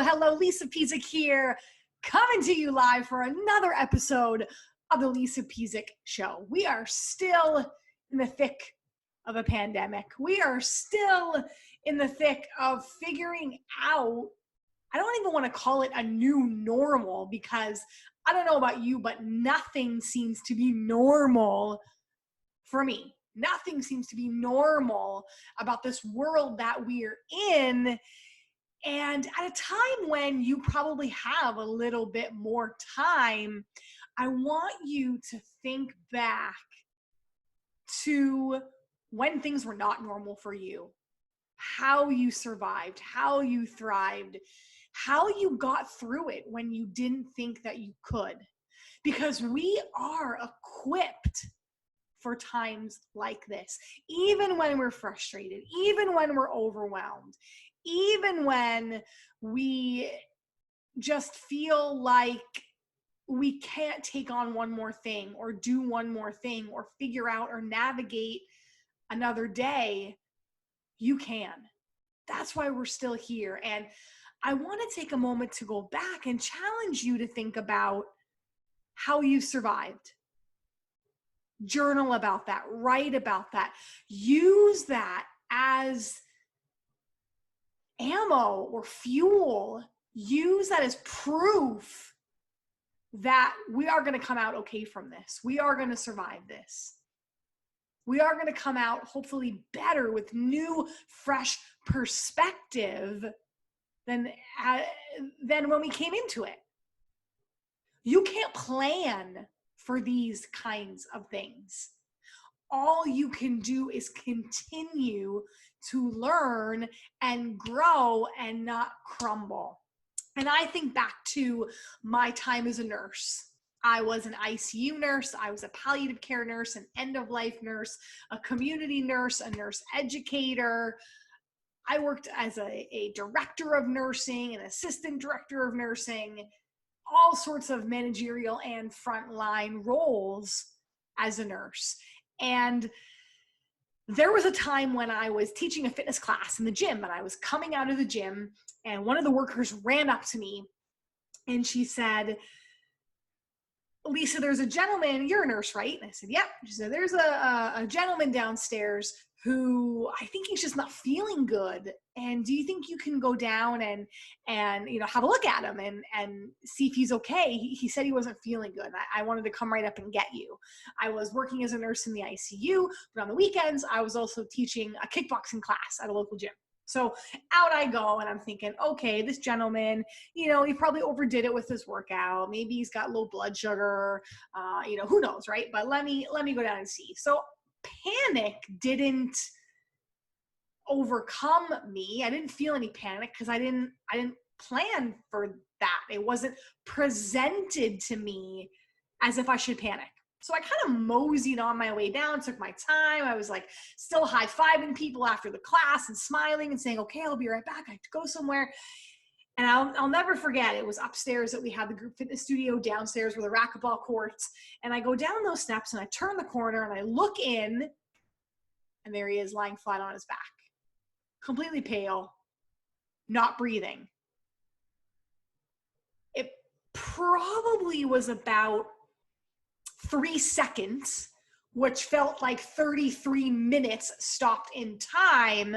Hello, Lisa Pezik here, coming to you live for another episode of the Lisa Pezik Show. We are still in the thick of a pandemic. We are still in the thick of figuring out, I don't even want to call it a new normal, because I don't know about you, but nothing seems to be normal for me. Nothing seems to be normal about this world that we're in. And at a time when you probably have a little bit more time, I want you to think back to when things were not normal for you, how you survived, how you thrived, how you got through it when you didn't think that you could. Because we are equipped for times like this, even when we're frustrated, even when we're overwhelmed, even when we just feel like we can't take on one more thing or do one more thing or figure out or navigate another day, you can. That's why we're still here. And I want to take a moment to go back and challenge you to think about how you survived. Journal about that, write about that, use that as ammo or fuel, use that as proof that we are going to come out okay from this. We are going to survive this. We are going to come out hopefully better with new, fresh perspective than when we came into it. You can't plan for these kinds of things. All you can do is continue to learn and grow and not crumble. And I think back to my time as a nurse. I was an ICU nurse, I was a palliative care nurse, an end-of-life nurse, a community nurse, a nurse educator. I worked as a director of nursing, an assistant director of nursing, all sorts of managerial and frontline roles as a nurse. And there was a time when I was teaching a fitness class in the gym, and I was coming out of the gym, and one of the workers ran up to me and she said, "Lisa, there's a gentleman, you're a nurse, right?" And I said, "Yep." She said, "There's a gentleman downstairs who I think he's just not feeling good. And do you think you can go down and have a look at him and see if he's okay? He said he wasn't feeling good. I wanted to come right up and get you." I was working as a nurse in the ICU, but on the weekends, I was also teaching a kickboxing class at a local gym. So out I go, and I'm thinking, okay, this gentleman, he probably overdid it with his workout. Maybe he's got low blood sugar, who knows, right? But let me go down and see. So panic didn't overcome me. I didn't feel any panic because I didn't plan for that. It wasn't presented to me as if I should panic. So I kind of moseyed on my way down, took my time. I was like still high-fiving people after the class and smiling and saying, "Okay, I'll be right back. I have to go somewhere." And I'll never forget, it was upstairs that we had the group fitness studio, downstairs were the racquetball courts. And I go down those steps and I turn the corner and I look in, and there he is lying flat on his back, completely pale, not breathing. It probably was about 3 seconds, which felt like 33 minutes stopped in time.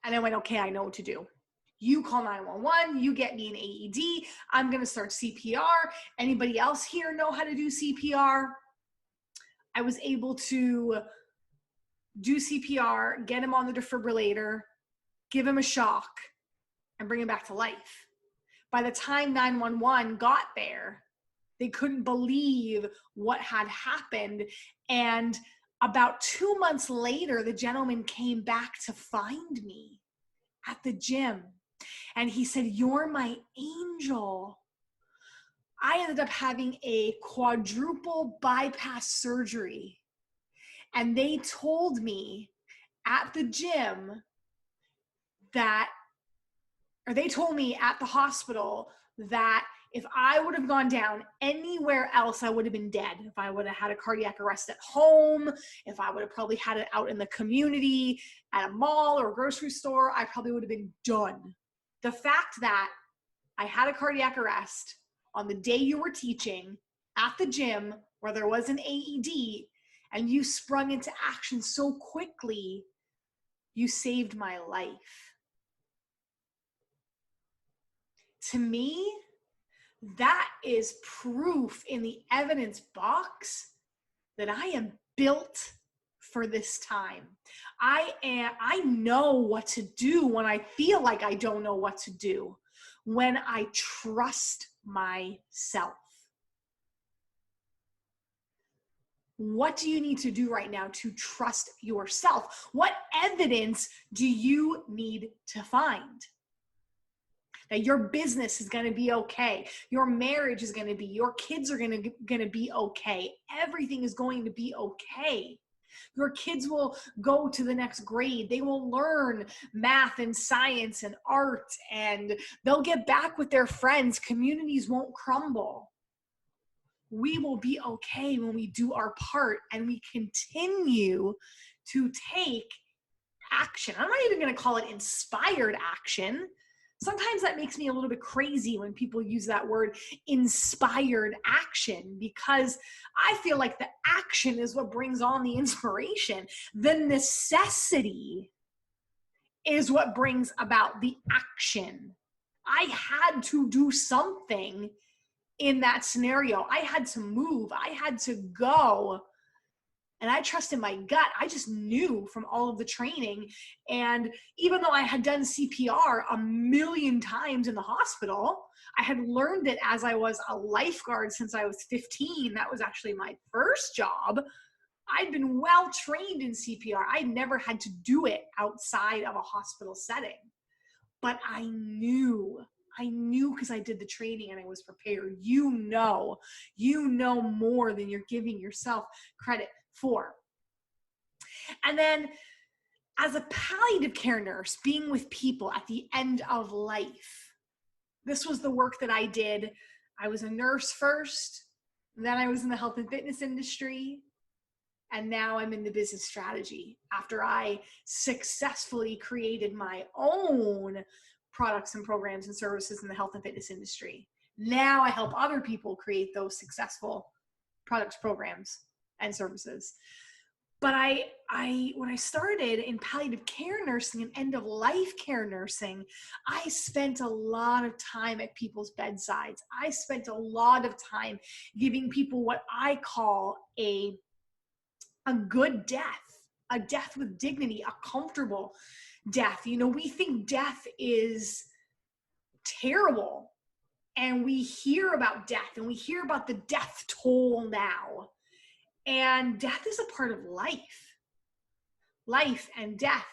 And I went, okay, I know what to do. You call 911, you get me an AED, I'm going to start CPR. Anybody else here know how to do CPR? I was able to do CPR, get him on the defibrillator, give him a shock, and bring him back to life. By the time 911 got there, they couldn't believe what had happened. And about 2 months later, the gentleman came back to find me at the gym. And he said, "You're my angel. I ended up having a quadruple bypass surgery. And they told me at the gym they told me at the hospital that if I would have gone down anywhere else, I would have been dead. If I would have had a cardiac arrest at home, if I would have probably had it out in the community, at a mall or a grocery store, I probably would have been done. The fact that I had a cardiac arrest on the day you were teaching at the gym where there was an AED and you sprung into action so quickly, you saved my life. To me, that is proof in the evidence box that I am built for this time. I know what to do when I feel like I don't know what to do, when I trust myself. What do you need to do right now to trust yourself? What evidence do you need to find? That your business is going to be okay. Your marriage is going to be, your kids are going to be okay. Everything is going to be okay. Your kids will go to the next grade. They will learn math and science and art, and they'll get back with their friends. Communities won't crumble. We will be okay when we do our part and we continue to take action. I'm not even going to call it inspired action. Sometimes that makes me a little bit crazy when people use that word inspired action, because I feel like the action is what brings on the inspiration. The necessity is what brings about the action. I had to do something in that scenario. I had to move. I had to go. And I trusted my gut. I just knew from all of the training. And even though I had done CPR a million times in the hospital, I had learned it as I was a lifeguard since I was 15. That was actually my first job. I'd been well trained in CPR. I never had to do it outside of a hospital setting. But I knew because I did the training and I was prepared. You know more than you're giving yourself credit for. And then as a palliative care nurse, being with people at the end of life, this was the work that I did. I was a nurse first, then I was in the health and fitness industry, and now I'm in the business strategy after I successfully created my own products and programs and services in the health and fitness industry. Now I help other people create those successful products, programs, and services. But when I started in palliative care nursing and end of life care nursing, I spent a lot of time at people's bedsides. I spent a lot of time giving people what I call a good death, a death with dignity, a comfortable death. You know, we think death is terrible, and we hear about death and we hear about the death toll now. And death is a part of life and death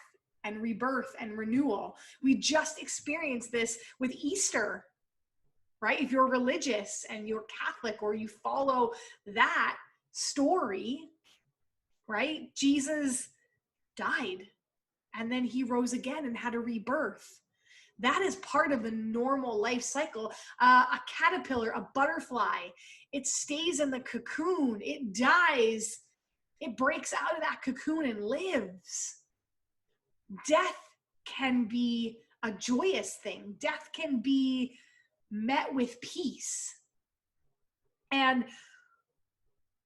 and rebirth and renewal. We just experienced this with Easter, right? If you're religious and you're Catholic or you follow that story, right? Jesus died and then he rose again and had a rebirth. That is part of the normal life cycle. A caterpillar, a butterfly, it stays in the cocoon, it dies, it breaks out of that cocoon and lives. Death can be a joyous thing. Death can be met with peace. And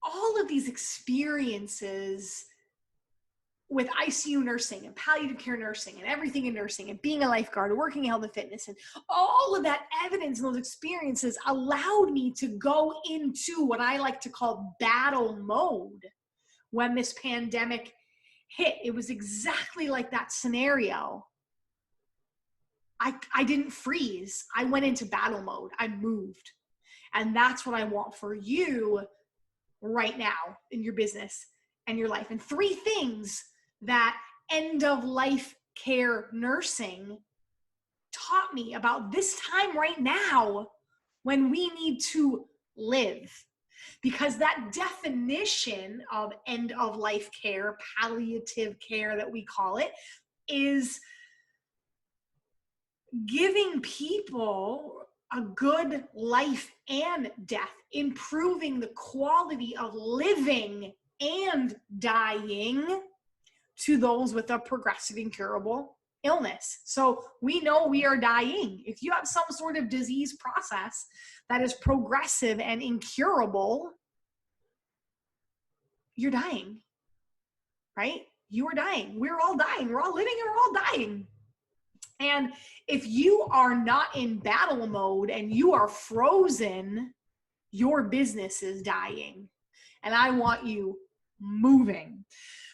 all of these experiences with ICU nursing and palliative care nursing and everything in nursing and being a lifeguard, working in health and fitness, and all of that evidence and those experiences allowed me to go into what I like to call battle mode when this pandemic hit. It was exactly like that scenario. I didn't freeze. I went into battle mode. I moved. And that's what I want for you right now in your business and your life. And 3 things that end of life care nursing taught me about this time right now when we need to live. Because that definition of end of life care, palliative care that we call it, is giving people a good life and death, improving the quality of living and dying to those with a progressive incurable illness. So we know we are dying. If you have some sort of disease process that is progressive and incurable, you're dying, right? You are dying. We're all dying. We're all living and we're all dying. And if you are not in battle mode and you are frozen, your business is dying. And I want you moving.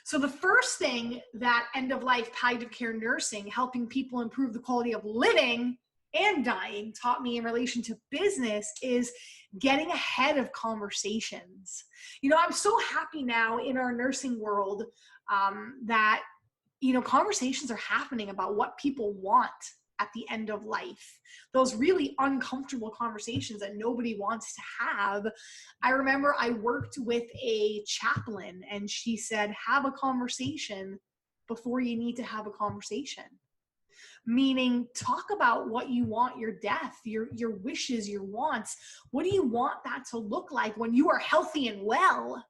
So the first thing that end-of-life palliative care nursing, helping people improve the quality of living and dying, taught me in relation to business is getting ahead of conversations. You know, I'm so happy now in our nursing world that, you know, conversations are happening about what people want at the end of life. Those really uncomfortable conversations that nobody wants to have. I remember I worked with a chaplain and she said, have a conversation before you need to have a conversation. Meaning, talk about what you want, your death, your wishes, your wants. What do you want that to look like when you are healthy and well?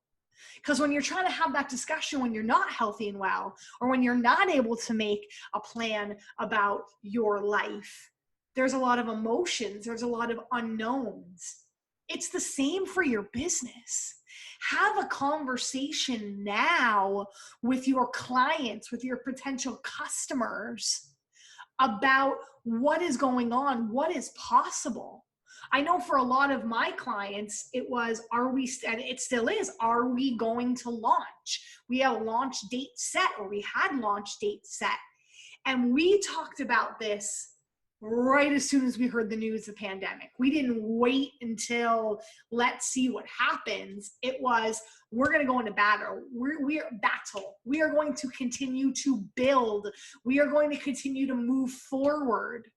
Because when you're trying to have that discussion when you're not healthy and well, or when you're not able to make a plan about your life, there's a lot of emotions, there's a lot of unknowns. It's the same for your business. Have a conversation now with your clients, with your potential customers about what is going on, what is possible. I know for a lot of my clients, it was, and it still is, are we going to launch? We have a launch date set, or we had launch date set. And we talked about this right as soon as we heard the news of the pandemic. We didn't wait until let's see what happens. It was, we're going to go into battle. We are going to continue to build. We are going to continue to move forward.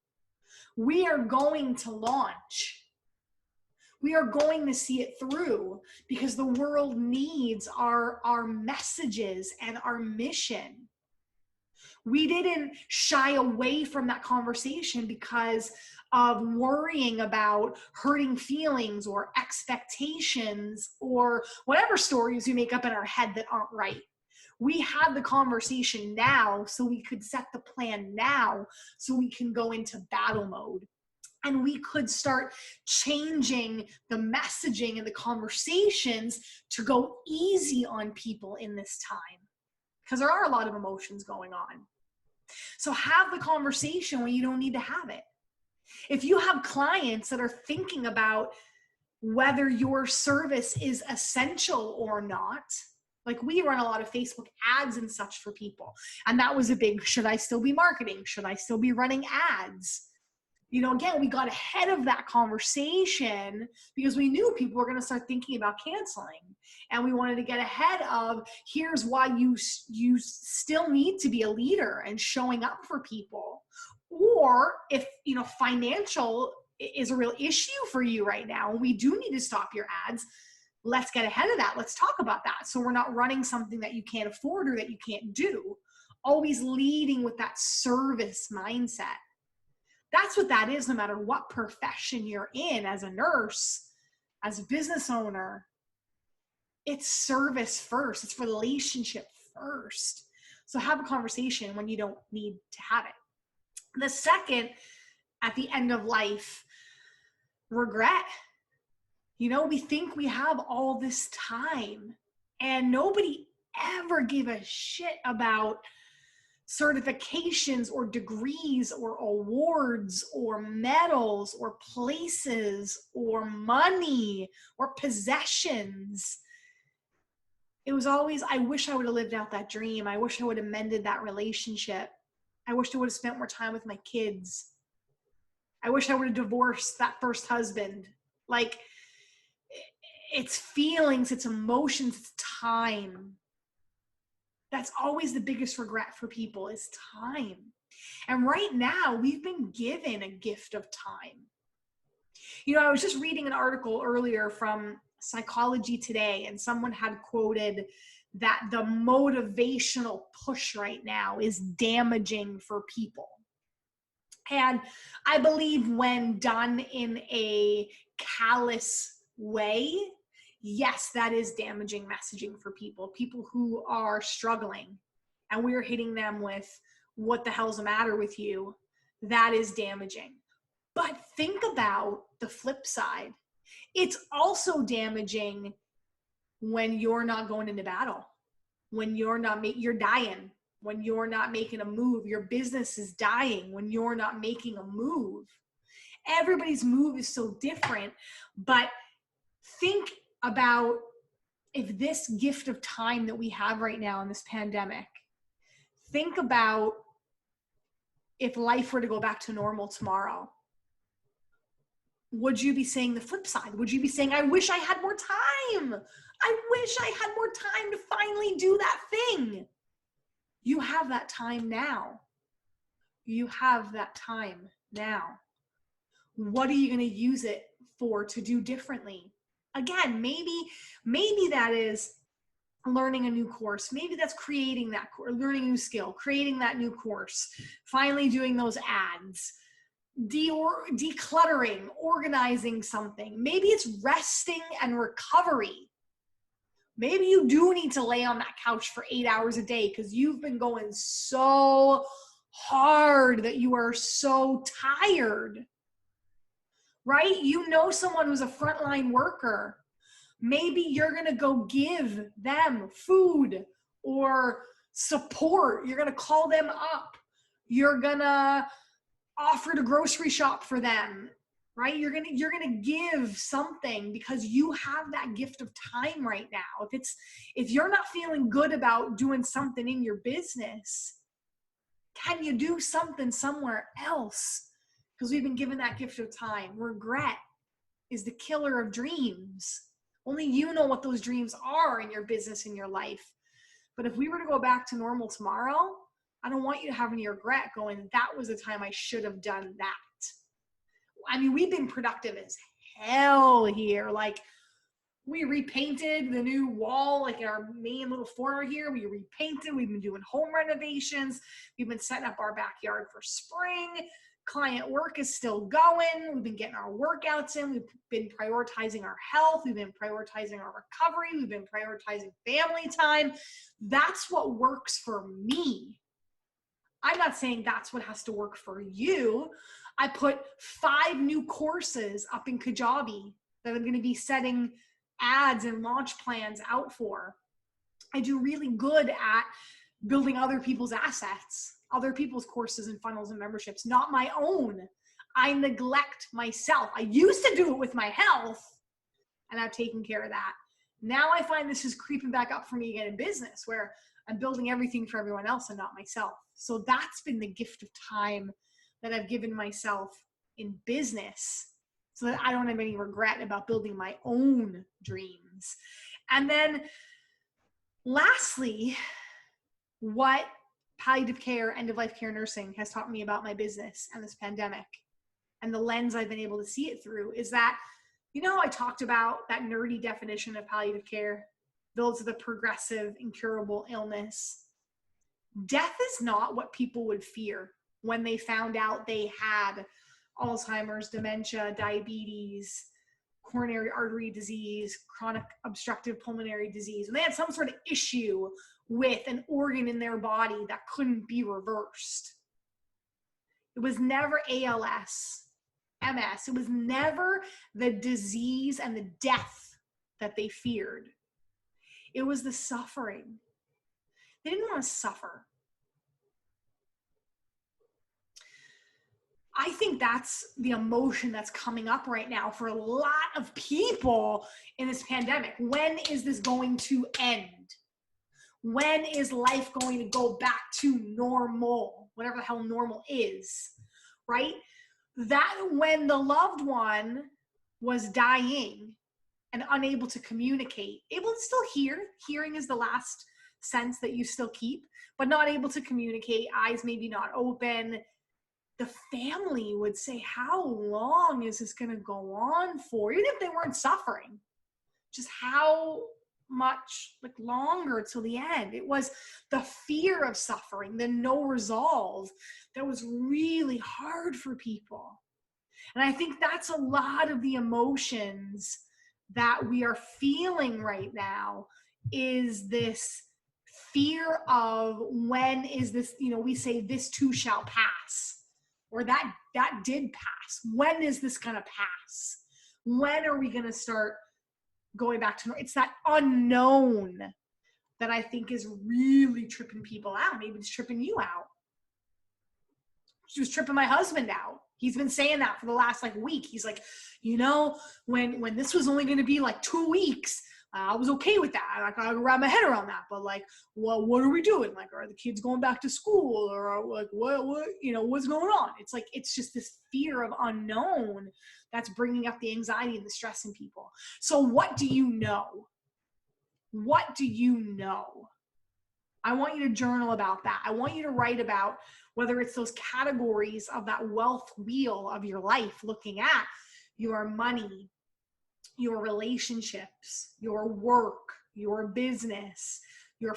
We are going to launch. We are going to see it through because the world needs our messages and our mission. We didn't shy away from that conversation because of worrying about hurting feelings or expectations or whatever stories we make up in our head that aren't right. We had the conversation now so we could set the plan now so we can go into battle mode. And we could start changing the messaging and the conversations to go easy on people in this time. Because there are a lot of emotions going on. So have the conversation when you don't need to have it. If you have clients that are thinking about whether your service is essential or not, like we run a lot of Facebook ads and such for people. And that was a big, should I still be marketing? Should I still be running ads? You know, again, we got ahead of that conversation because we knew people were going to start thinking about canceling. And we wanted to get ahead of, here's why you still need to be a leader and showing up for people. Or if, you know, financial is a real issue for you right now, and we do need to stop your ads, let's get ahead of that. Let's talk about that. So we're not running something that you can't afford or that you can't do. Always leading with that service mindset. That's what that is, no matter what profession you're in, as a nurse, as a business owner. It's service first. It's relationship first. So have a conversation when you don't need to have it. The second, at the end of life, regret. You know, we think we have all this time and nobody ever gave a shit about certifications or degrees or awards or medals or places or money or possessions. It was always, I wish I would have lived out that dream. I wish I would have mended that relationship. I wish I would have spent more time with my kids. I wish I would have divorced that first husband. Like, it's feelings, it's emotions, it's time. That's always the biggest regret for people, is time. And right now, we've been given a gift of time. You know, I was just reading an article earlier from Psychology Today, and someone had quoted that the motivational push right now is damaging for people. And I believe when done in a callous way, yes, that is damaging messaging for people who are struggling, and we're hitting them with, what the hell's the matter with you? That is damaging. But think about the flip side. It's also damaging when you're not going into battle, when you're dying, when you're not making a move, your business is dying when you're not making a move. Everybody's move is so different, but think about, if this gift of time that we have right now in this pandemic, think about if life were to go back to normal tomorrow. Would you be saying the flip side? Would you be saying, I wish I had more time? I wish I had more time to finally do that thing. You have that time now. You have that time now. What are you going to use it for to do differently? Again, maybe that is learning a new course. Maybe that's creating that course, learning a new skill, creating that new course, finally doing those ads, decluttering, organizing something. Maybe it's resting and recovery. Maybe you do need to lay on that couch for 8 hours a day because you've been going so hard that you are so tired, right? You know someone who's a frontline worker. Maybe you're going to go give them food or support. You're going to call them up. You're going to offer to grocery shop for them, right? You're going to give something because you have that gift of time right now. If you're not feeling good about doing something in your business, can you do something somewhere else? Because we've been given that gift of time. Regret is the killer of dreams. Only you know what those dreams are in your business, in your life. But if we were to go back to normal tomorrow, I don't want you to have any regret going, that was the time I should have done that. I mean, we've been productive as hell here. Like, we repainted the new wall, like in our main little foyer here. We repainted. We've been doing home renovations. We've been setting up our backyard for spring. Client work is still going. We've been getting our workouts in. We've been prioritizing our health. We've been prioritizing our recovery. We've been prioritizing family time. That's what works for me. I'm not saying that's what has to work for you. I put 5 new courses up in Kajabi that I'm going to be setting ads and launch plans out for. I do really good at building other people's assets, other people's courses and funnels and memberships, not my own. I neglect myself. I used to do it with my health, and I've taken care of that. Now I find this is creeping back up for me again in business, where I'm building everything for everyone else and not myself. So that's been the gift of time that I've given myself in business, so that I don't have any regret about building my own dreams. And then lastly, what palliative care, end-of-life care nursing has taught me about my business and this pandemic, and the lens I've been able to see it through, is that, I talked about that nerdy definition of palliative care, builds the progressive, incurable illness. Death is not what people would fear when they found out they had Alzheimer's, dementia, diabetes, coronary artery disease, chronic obstructive pulmonary disease, and they had some sort of issue with an organ in their body that couldn't be reversed. It was never ALS, MS. It was never the disease and the death that they feared. It was the suffering. They didn't want to suffer. I think that's the emotion that's coming up right now for a lot of people in this pandemic. When is this going to end? When is life going to go back to normal? Whatever the hell normal is, right? That when the loved one was dying and unable to communicate, able to still hear, hearing is the last sense that you still keep, but not able to communicate, eyes maybe not open, the family would say, how long is this going to go on for? Even if they weren't suffering, just how much like longer till the end. It was the fear of suffering, the no resolve that was really hard for people. And I think that's a lot of the emotions that we are feeling right now, is this fear of, when is this, we say this too shall pass, or that did pass. When is this going to pass? When are we going to start going back to normal? It's that unknown that I think is really tripping people out. Maybe it's tripping you out. She was tripping my husband out. He's been saying that for the last week. He's like, when this was only going to be 2 weeks, I was okay with that. I could wrap my head around that. But well, what are we doing? Are the kids going back to school, or what, what's going on? It's just this fear of unknown that's bringing up the anxiety and the stress in people. So what do you know? What do you know? I want you to journal about that. I want you to write about whether it's those categories of that wealth wheel of your life, looking at your money, your relationships, your work, your business, I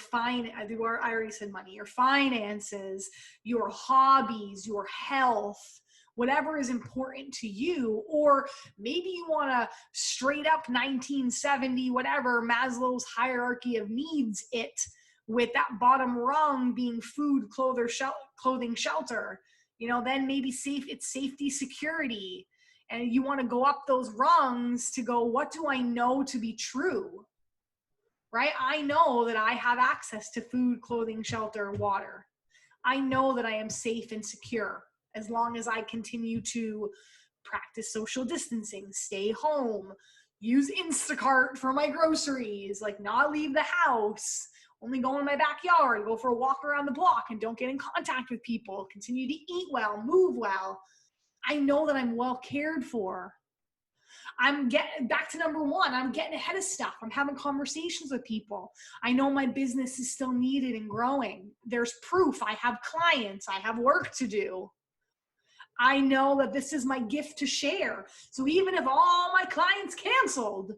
already said money, your finances, your hobbies, your health, whatever is important to you. Or maybe you want to straight up 1970, whatever, Maslow's hierarchy of needs it, with that bottom rung being food, clothing, shelter. Then maybe it's safety, security. And you want to go up those rungs to go, what do I know to be true? Right? I know that I have access to food, clothing, shelter, water. I know that I am safe and secure as long as I continue to practice social distancing, stay home, use Instacart for my groceries, not leave the house, only go in my backyard, go for a walk around the block, and don't get in contact with people, continue to eat well, move well. I know that I'm well cared for. I'm getting back to number one. I'm getting ahead of stuff. I'm having conversations with people. I know my business is still needed and growing. There's proof. I have clients. I have work to do. I know that this is my gift to share. So even if all my clients canceled,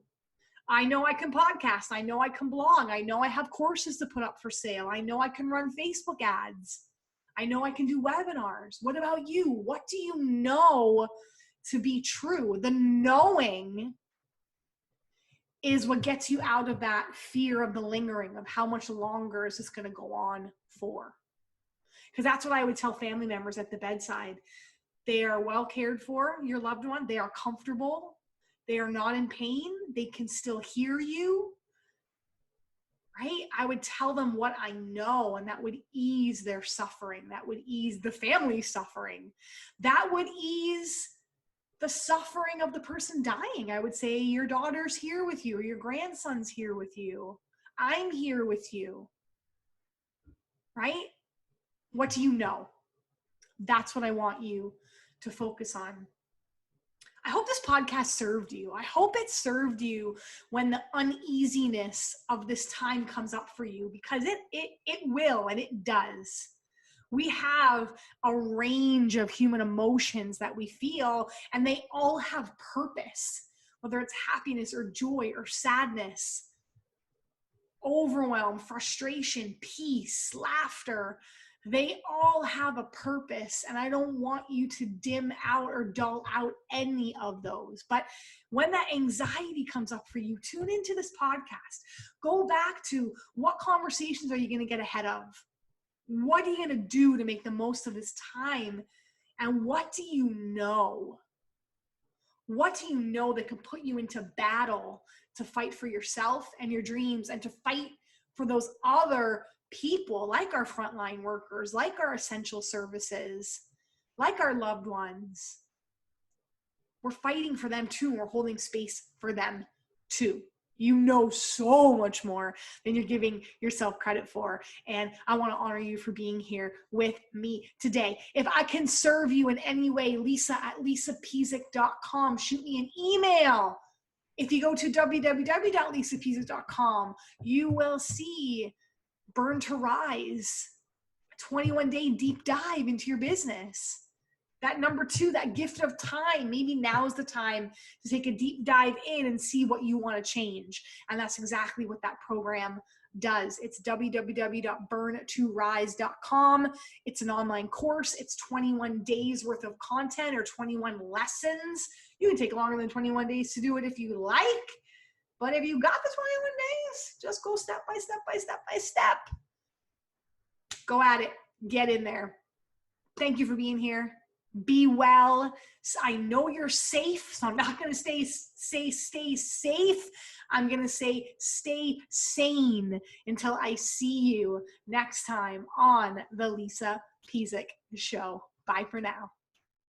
I know I can podcast. I know I can blog. I know I have courses to put up for sale. I know I can run Facebook ads. I know I can do webinars. What about you? What do you know to be true? The knowing is what gets you out of that fear of the lingering of how much longer is this going to go on for. Because that's what I would tell family members at the bedside. They are well cared for, your loved one. They are comfortable. They are not in pain. They can still hear you, right? I would tell them what I know, and that would ease their suffering. That would ease the family suffering. That would ease the suffering of the person dying. I would say, your daughter's here with you, or your grandson's here with you. I'm here with you, right? What do you know? That's what I want you to focus on. I hope this podcast served you. I hope it served you when the uneasiness of this time comes up for you, because it will, and it does. We have a range of human emotions that we feel, and they all have purpose, whether it's happiness or joy or sadness, overwhelm, frustration, peace, laughter. They all have a purpose, and I don't want you to dim out or dull out any of those. But when that anxiety comes up for you, tune into this podcast. Go back to, what conversations are you going to get ahead of? What are you going to do to make the most of this time? And what do you know? What do you know that can put you into battle to fight for yourself and your dreams, and to fight for those other people, like our frontline workers, like our essential services, like our loved ones? We're fighting for them too. We're holding space for them too. You know so much more than you're giving yourself credit for. And I want to honor you for being here with me today. If I can serve you in any way, lisa@lisapezik.com. Shoot me an email. If you go to www.lisapezik.com, you will see Burn to Rise, a 21-day deep dive into your business. That number 2, that gift of time. Maybe now is the time to take a deep dive in and see what you want to change. And that's exactly what that program does. It's www.burn2rise.com. It's an online course. It's 21 days worth of content or 21 lessons. You can take longer than 21 days to do it if you like. But if you got the 21 days, just go step by step by step by step. Go at it. Get in there. Thank you for being here. Be well. I know you're safe, so I'm not going to say stay safe. I'm going to say stay sane until I see you next time on the Lisa Pezik Show. Bye for now.